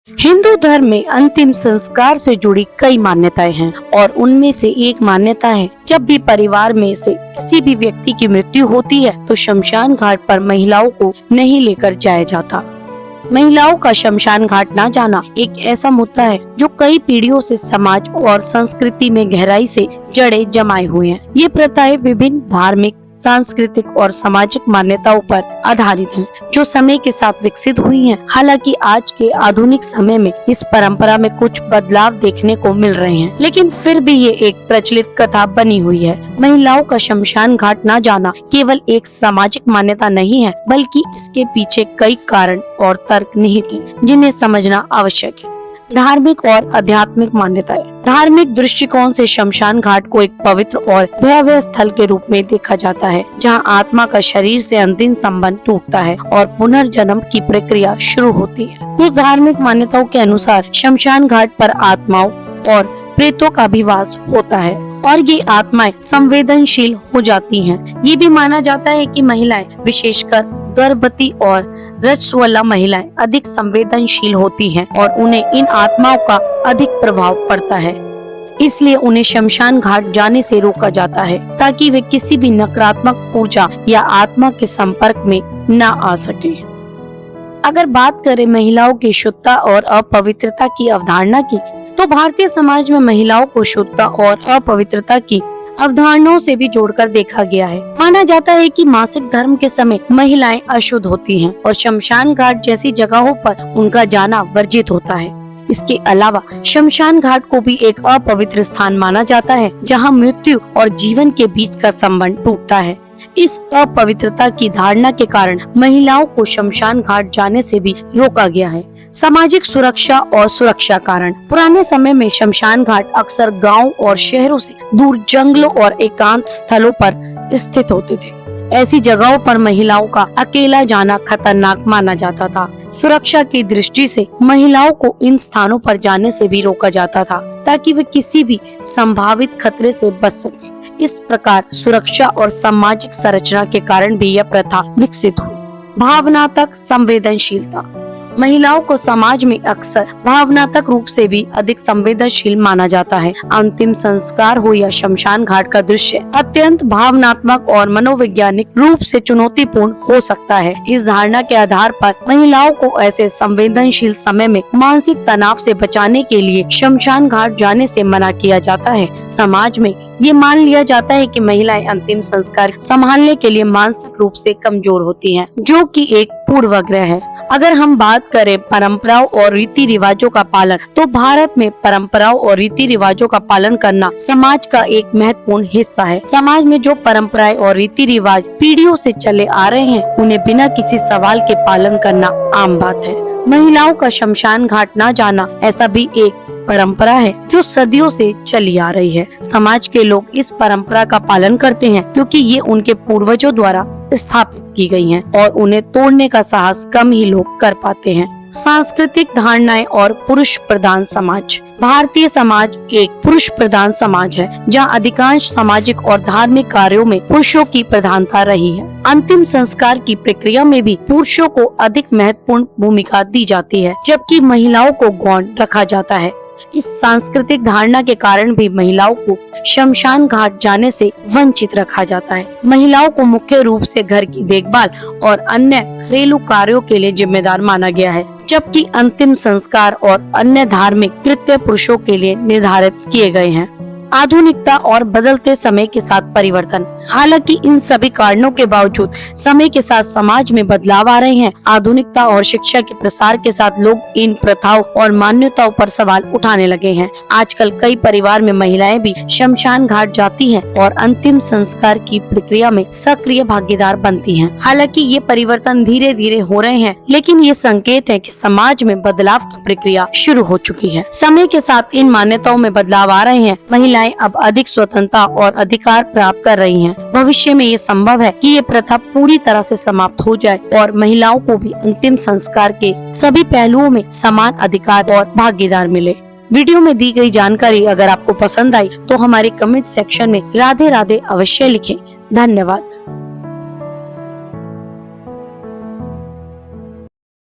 हिंदू धर्म में अंतिम संस्कार से जुड़ी कई मान्यताएं हैं और उनमें से एक मान्यता है, जब भी परिवार में से किसी भी व्यक्ति की मृत्यु होती है तो शमशान घाट पर महिलाओं को नहीं लेकर जाया जाता। महिलाओं का शमशान घाट न जाना एक ऐसा मुद्दा है जो कई पीढ़ियों से समाज और संस्कृति में गहराई से जड़ें जमाए हुए हैं। ये प्रथाएं विभिन्न धार्मिक, सांस्कृतिक और सामाजिक मान्यताओं पर आधारित हैं, जो समय के साथ विकसित हुई हैं। हालांकि आज के आधुनिक समय में इस परंपरा में कुछ बदलाव देखने को मिल रहे हैं, लेकिन फिर भी ये एक प्रचलित कथा बनी हुई है। महिलाओं का शमशान घाट न जाना केवल एक सामाजिक मान्यता नहीं है, बल्कि इसके पीछे कई कारण और तर्क निहित हैं, जिन्हें समझना आवश्यक है। धार्मिक और आध्यात्मिक मान्यताएं। धार्मिक दृष्टिकोण से शमशान घाट को एक पवित्र और भयावह स्थल के रूप में देखा जाता है, जहां आत्मा का शरीर से अंतिम संबंध टूटता है और पुनर्जन्म की प्रक्रिया शुरू होती है। कुछ धार्मिक मान्यताओं के अनुसार शमशान घाट पर आत्माओं और प्रेतों का भी वास होता है और ये आत्माएं संवेदनशील हो जाती हैं। ये भी माना जाता है कि महिलाएं, विशेषकर गर्भवती और रजस्वला महिलाएं अधिक संवेदनशील होती हैं और उन्हें इन आत्माओं का अधिक प्रभाव पड़ता है। इसलिए उन्हें शमशान घाट जाने से रोका जाता है, ताकि वे किसी भी नकारात्मक ऊर्जा या आत्मा के संपर्क में न आ सके। अगर बात करें महिलाओं की शुद्धता और अपवित्रता की अवधारणा की, तो भारतीय समाज में महिलाओं को शुद्धता और अपवित्रता की अवधारणाओं से भी जोड़कर देखा गया है। माना जाता है कि मासिक धर्म के समय महिलाएं अशुद्ध होती हैं और शमशान घाट जैसी जगहों पर उनका जाना वर्जित होता है। इसके अलावा शमशान घाट को भी एक अपवित्र स्थान माना जाता है, जहां मृत्यु और जीवन के बीच का संबंध टूटता है। इस अपवित्रता की धारणा के कारण महिलाओं को शमशान घाट जाने से भी रोका गया है। सामाजिक सुरक्षा और सुरक्षा कारण। पुराने समय में शमशान घाट अक्सर गांव और शहरों से दूर जंगलों और एकांत स्थलों पर स्थित होते थे। ऐसी जगहों पर महिलाओं का अकेला जाना खतरनाक माना जाता था। सुरक्षा की दृष्टि से महिलाओं को इन स्थानों पर जाने से भी रोका जाता था, ताकि वे किसी भी संभावित खतरे से बच सके। इस प्रकार सुरक्षा और सामाजिक संरचना के कारण भी यह प्रथा विकसित हुई। भावनात्मक संवेदनशीलता। महिलाओं को समाज में अक्सर भावनात्मक रूप से भी अधिक संवेदनशील माना जाता है। अंतिम संस्कार हो या शमशान घाट का दृश्य अत्यंत भावनात्मक और मनोवैज्ञानिक रूप से चुनौतीपूर्ण हो सकता है। इस धारणा के आधार पर महिलाओं को ऐसे संवेदनशील समय में मानसिक तनाव से बचाने के लिए शमशान घाट जाने से मना किया जाता है। समाज में ये मान लिया जाता है कि महिलाएं अंतिम संस्कार संभालने के लिए मानसिक रूप से कमजोर होती हैं, जो कि एक पूर्वाग्रह है। अगर हम बात करें परंपराओं और रीति रिवाजों का पालन, तो भारत में परंपराओं और रीति रिवाजों का पालन करना समाज का एक महत्वपूर्ण हिस्सा है। समाज में जो परंपराएं और रीति रिवाज पीढ़ियों से चले आ रहे हैं, उन्हें बिना किसी सवाल के पालन करना आम बात है। महिलाओं का शमशान घाट न जाना ऐसा भी एक परंपरा है जो सदियों से चली आ रही है। समाज के लोग इस परंपरा का पालन करते हैं, क्योंकि ये उनके पूर्वजों द्वारा स्थापित की गई हैं और उन्हें तोड़ने का साहस कम ही लोग कर पाते हैं। सांस्कृतिक धारणाएं और पुरुष प्रधान समाज। भारतीय समाज एक पुरुष प्रधान समाज है, जहां अधिकांश सामाजिक और धार्मिक कार्यों में पुरुषों की प्रधानता रही है। अंतिम संस्कार की प्रक्रिया में भी पुरुषों को अधिक महत्वपूर्ण भूमिका दी जाती है, जबकि महिलाओं को गौण रखा जाता है। इस सांस्कृतिक धारणा के कारण भी महिलाओं को शमशान घाट जाने से वंचित रखा जाता है। महिलाओं को मुख्य रूप से घर की देखभाल और अन्य घरेलू कार्यों के लिए जिम्मेदार माना गया है, जबकि अंतिम संस्कार और अन्य धार्मिक कृत्य पुरुषों के लिए निर्धारित किए गए हैं। आधुनिकता और बदलते समय के साथ परिवर्तन। हालांकि इन सभी कारणों के बावजूद समय के साथ समाज में बदलाव आ रहे हैं। आधुनिकता और शिक्षा के प्रसार के साथ लोग इन प्रथाओं और मान्यताओं पर सवाल उठाने लगे हैं। आजकल कई परिवार में महिलाएं भी शमशान घाट जाती हैं और अंतिम संस्कार की प्रक्रिया में सक्रिय भागीदार बनती हैं। हालांकि ये परिवर्तन धीरे धीरे हो रहे हैं, लेकिन ये संकेत है कि समाज में बदलाव की प्रक्रिया शुरू हो चुकी है। समय के साथ इन मान्यताओं में बदलाव आ रहे हैं। महिलाएं अब अधिक स्वतंत्रता और अधिकार प्राप्त कर रही हैं। भविष्य में ये संभव है कि ये प्रथा पूरी तरह से समाप्त हो जाए और महिलाओं को भी अंतिम संस्कार के सभी पहलुओं में समान अधिकार और भागीदार मिले। वीडियो में दी गई जानकारी अगर आपको पसंद आई तो हमारे कमेंट सेक्शन में राधे राधे अवश्य लिखें। धन्यवाद।